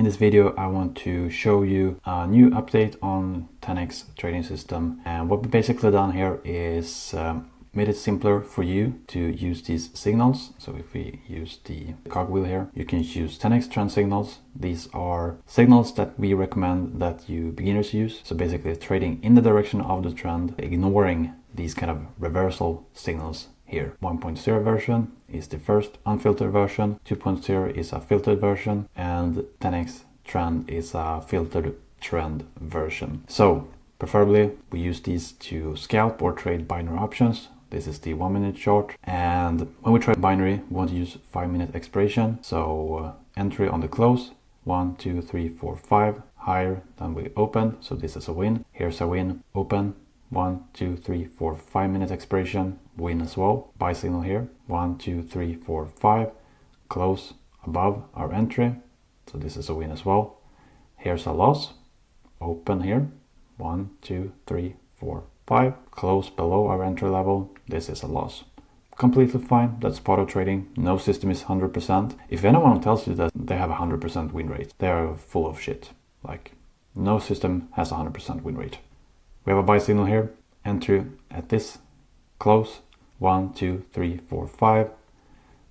this video I want to show you a new update on 10x trading system, and what we basically done here is made it simpler for you to use these signals. So if we use the cogwheel here, you can use 10x trend signals. These are signals that we recommend that you beginners use. So basically trading in the direction of the trend, ignoring these kind of reversal signals here. 1.0 version is the first unfiltered version, 2.0 is a filtered version, and 10x trend is a filtered trend version. So preferably we use these to scalp or trade binary options. This is the 1 minute chart, and when we trade binary we want to use 5 minute expiration. So entry on the close 1 2 3 4 5 higher than we opened, so this is a win. Here's a win. Open 1 2 3 4 5 minute expiration, win as well. Buy signal here 1 2 3 4 5, close above our entry, so this is a win as well. Here's a loss. Open here 1 2 3 4 5, close below our entry level, this is a loss. Completely fine, that's part of trading. No system is 100%. If anyone tells you that they have a 100% win rate, they are full of shit. Like, no system has a 100% win rate. We have a buy signal here, entry at this close 1 2 3 4 5,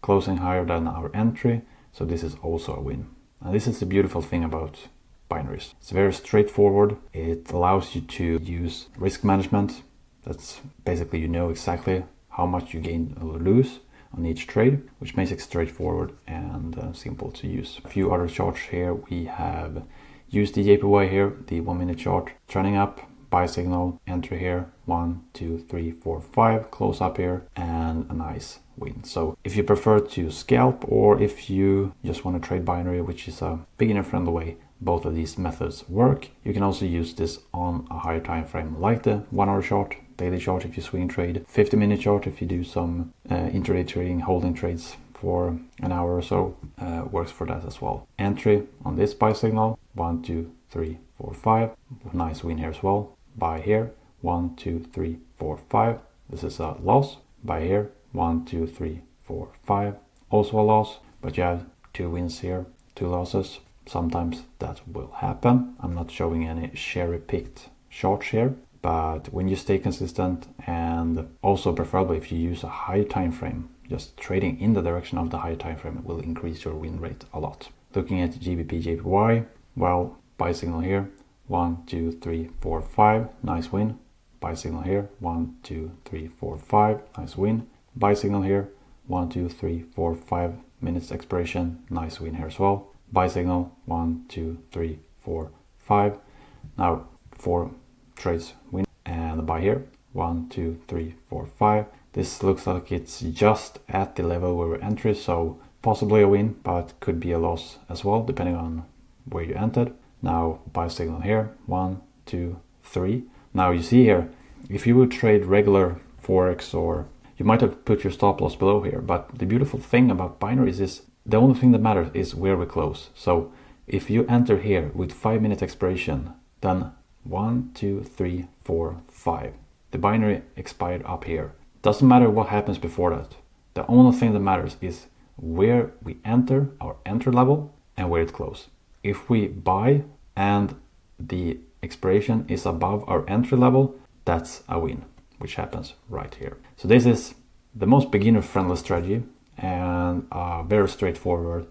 closing higher than our entry, so this is also a win. And this is the beautiful thing about binaries. It's very straightforward. It allows you to use risk management. That's basically, you know exactly how much you gain or lose on each trade, which makes it straightforward and simple to use. A few other charts here. We have used the JPY here, the 1 minute chart, trending up, buy signal, entry here 1 2 3 4 5, close up here, and a nice win. So if you prefer to scalp, or if you just want to trade binary, which is a beginner friendly way, both of these methods work. You can also use this on a higher time frame, like the 1 hour chart, daily chart if you swing trade, 50 minute chart if you do some intraday trading, holding trades for an hour or so, works for that as well. Entry on this buy signal 1 2 3 4 5, nice win here as well. Buy here 1 2 3 4 5, this is a loss. Buy here 1 2 3 4 5, also a loss, but you have 2 wins here, 2 losses. Sometimes that will happen. I'm not showing any cherry-picked charts here, but when you stay consistent, and also preferably if you use a high time frame, just trading in the direction of the high time frame will increase your win rate a lot. Looking at GBP JPY, well, buy signal here 1 2 3 4 5, nice win. Buy signal here 1 2 3 4 5, nice win. Buy signal here 1 2 3 4 5 minutes expiration, nice win here as well. Buy signal 1 2 3 4 5, now 4 trades win, and buy here 1 2 3 4 5. This looks like it's just at the level where we entered, so possibly a win, but could be a loss as well depending on where you entered. Now buy signal here 1 2 3. Now you see here, if you would trade regular forex, or you might have put your stop loss below here, but the beautiful thing about binaries is the only thing that matters is where we close. So if you enter here with 5 minute expiration, then 1 2 3 4 5, the binary expired up here. Doesn't matter what happens before that. The only thing that matters is where we enter, our entry level, and where it closes. If we buy and the expiration is above our entry level, that's a win, which happens right here. So this is the most beginner friendly strategy, and a very straightforward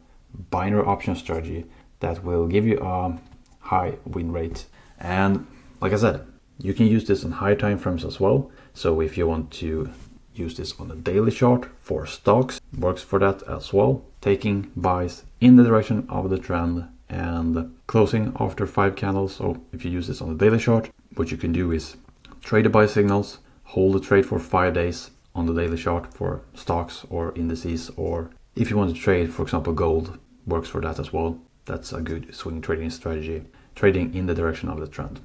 binary option strategy that will give you a high win rate. And like I said, you can use this on high time frames as well. So if you want to use this on a daily chart for stocks, works for that as well. Taking buys in the direction of the trend and closing after 5 candles. So if you use this on a daily chart, what you can do is trade the buy signals, hold the trade for 5 days on the daily chart for stocks or indices, or if you want to trade, for example, gold, works for that as well. That's a good swing trading strategy, trading in the direction of the trend.